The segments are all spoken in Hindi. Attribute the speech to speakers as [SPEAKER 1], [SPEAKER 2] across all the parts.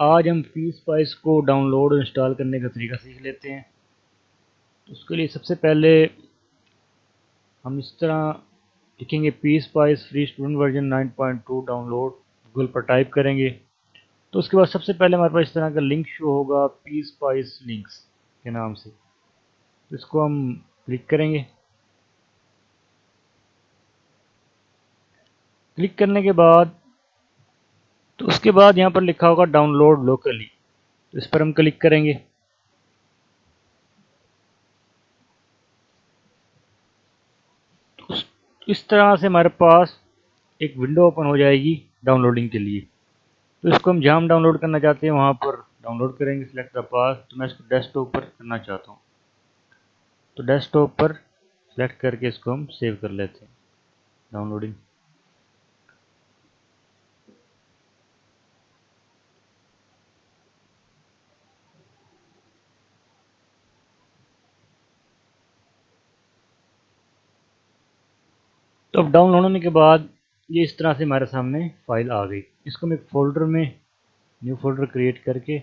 [SPEAKER 1] आज हम PSpice को डाउनलोड और इंस्टॉल करने का तरीका सीख लेते हैं। तो उसके लिए सबसे पहले हम इस तरह लिखेंगे PSpice free student version 9.2 download, Google पर टाइप करेंगे। तो उसके बाद सबसे पहले हमारे पास इस तरह का लिंक शो होगा PSpice लिंक्स के नाम से। तो इसको हम क्लिक करेंगे। क्लिक करने के बाद तो उसके बाद यहाँ पर लिखा होगा डाउनलोड लोकली, तो इस पर हम क्लिक करेंगे। इस तरह से हमारे पास एक विंडो ओपन हो जाएगी डाउनलोडिंग के लिए। तो इसको हम जहाँ हम डाउनलोड करना चाहते हैं वहाँ पर डाउनलोड करेंगे। सिलेक्ट द पाथ, तो मैं इसको डेस्कटॉप पर करना चाहता हूँ, तो डेस्कटॉप पर सिलेक्ट करके इसको हम सेव कर लेते हैं डाउनलोडिंग। तो अब डाउनलोड होने के बाद ये इस तरह से हमारे सामने फाइल आ गई। इसको हम एक फोल्डर में न्यू फोल्डर क्रिएट करके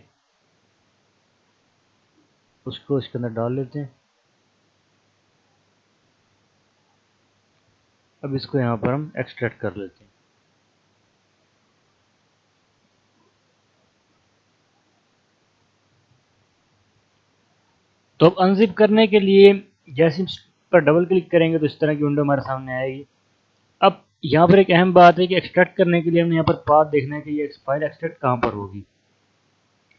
[SPEAKER 1] उसको इसके अंदर डाल लेते हैं। अब इसको यहाँ पर हम एक्सट्रैक्ट कर लेते हैं। तो अब अनजिप करने के लिए जैसे इस पर डबल क्लिक करेंगे तो इस तरह की विंडो हमारे सामने आएगी। अब यहाँ पर एक अहम बात है कि एक्सट्रैक्ट करने के लिए हमने यहाँ पर पाथ देखना है कि ये फाइल एक्सट्रैक्ट कहाँ पर होगी।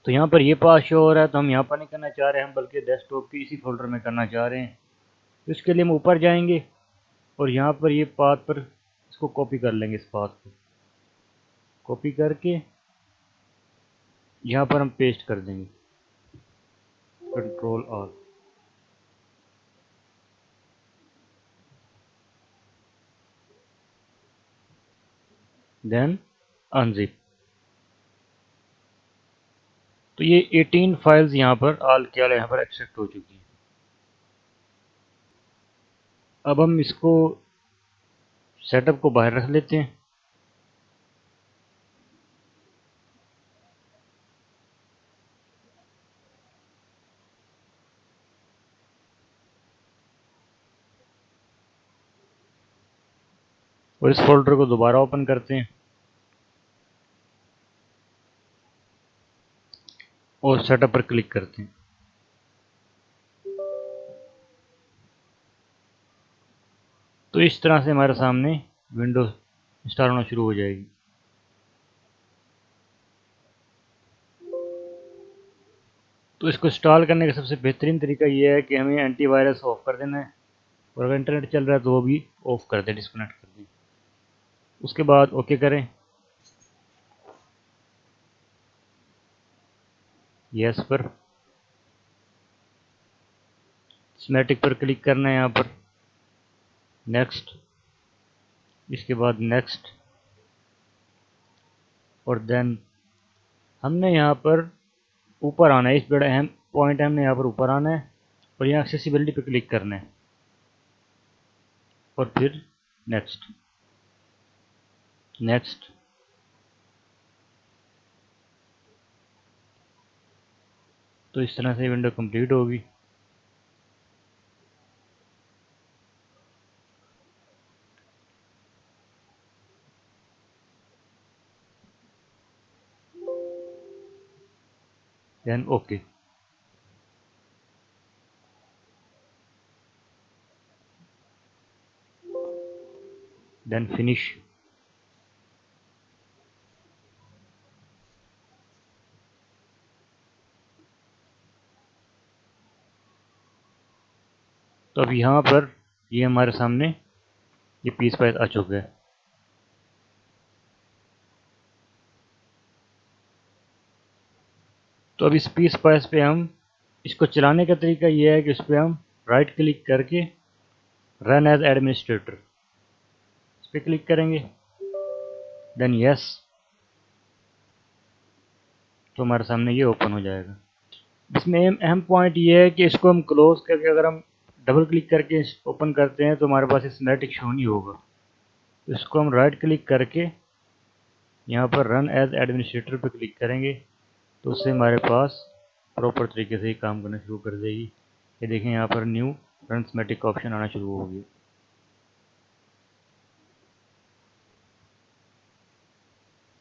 [SPEAKER 1] तो यहाँ पर ये पाथ शो हो रहा है, तो हम यहाँ पर नहीं करना चाह रहे हैं, हम बल्कि डेस्कटॉप के इसी फोल्डर में करना चाह रहे हैं। तो इसके लिए हम ऊपर जाएंगे और यहाँ पर ये पाथ पर इसको कॉपी कर लेंगे। इस पाथ को कॉपी करके यहाँ पर हम पेस्ट कर देंगे, कंट्रोल ऑल। Then unzip. तो ये 18 फाइल्स यहाँ पर ऑल के ऑल यहाँ पर एक्सट्रैक्ट हो चुकी हैं। अब हम इसको सेटअप को बाहर रख लेते हैं। और इस फोल्डर को दोबारा ओपन करते हैं और सेटअप पर क्लिक करते हैं। तो इस तरह से हमारे सामने विंडोज इंस्टॉल होना शुरू हो जाएगी। तो इसको इंस्टॉल करने का सबसे बेहतरीन तरीका ये है कि हमें एंटीवायरस ऑफ कर देना है, और अगर इंटरनेट चल रहा है तो वो भी ऑफ कर दें, डिस्कनेक्ट कर दें। उसके बाद ओके करें, यस पर, सिमेटिक पर क्लिक करना है, यहाँ पर नेक्स्ट, इसके बाद नेक्स्ट, और देन हमने यहाँ पर ऊपर आना है। इस बड़ा अहम पॉइंट है, हमने यहाँ पर ऊपर आना है और यहाँ एक्सेसिबिलिटी पर क्लिक करना है और फिर नेक्स्ट नेक्स्ट। तो इस तरह से विंडो कंप्लीट होगी। Then okay, then finish. तो अब यहाँ पर ये हमारे सामने ये PSpice आ चुका है। तो अब इस PSpice पे हम इसको चलाने का तरीका ये है कि इस पर हम राइट क्लिक करके रन एज एडमिनिस्ट्रेटर पे क्लिक करेंगे, देन यस, तो हमारे सामने ये ओपन हो जाएगा। इसमें अहम पॉइंट ये है कि इसको हम क्लोज करके अगर हम डबल क्लिक करके ओपन करते हैं तो हमारे पास सिनेमैटिक शो नहीं होगा। तो इसको हम राइट क्लिक करके यहाँ पर रन एज एडमिनिस्ट्रेटर पे क्लिक करेंगे तो उससे हमारे पास प्रॉपर तरीके से ही काम करना शुरू कर देगी। ये देखें यहाँ पर न्यू रन सिनेमैटिक ऑप्शन आना शुरू हो गया।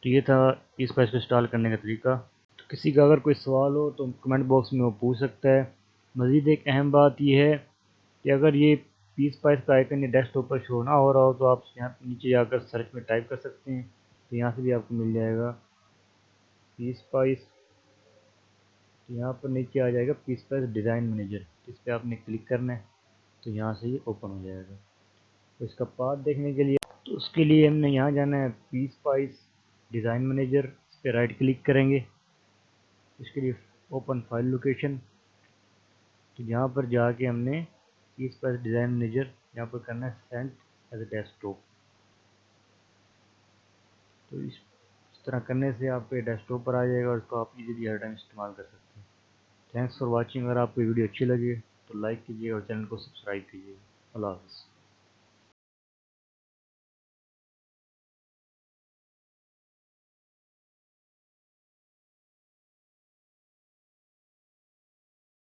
[SPEAKER 1] तो ये था इस पर इसको इंस्टॉल करने का तरीका। तो किसी का अगर कोई सवाल हो तो कमेंट बॉक्स में वो पूछ सकता है। मज़ीद एक अहम बात यह है कि अगर ये पीस्पाइस का आइकन ये डेस्कटॉप पर शो ना हो रहा हो तो आप यहाँ नीचे जाकर सर्च में टाइप कर सकते हैं, तो यहाँ से भी आपको मिल जाएगा पीस्पाइस। तो यहाँ पर नीचे आ जाएगा पीस्पाइस डिज़ाइन मैनेजर, इस पर आपने क्लिक करना है तो यहाँ से ये ओपन हो जाएगा। तो इसका पाथ देखने के लिए तो उसके लिए हमने यहाँ जाना है पीस्पाइस डिज़ाइन मैनेजर, इस पर राइट क्लिक करेंगे। इसके लिए ओपन फाइल लोकेशन, तो यहाँ पर जाके हमने पीस्पाइस डिज़ाइन मैनेजर यहाँ पर करना है सेंड एज ए डेस्कटॉप। तो इस तरह करने से आपके डेस्कटॉप पर आ जाएगा और इसको आप इजीली हर टाइम इस्तेमाल कर सकते हैं। Thanks for watching. अगर आपको वीडियो अच्छी लगे तो लाइक कीजिए और चैनल को सब्सक्राइब कीजिए। अल्लाह हाफ़िज़।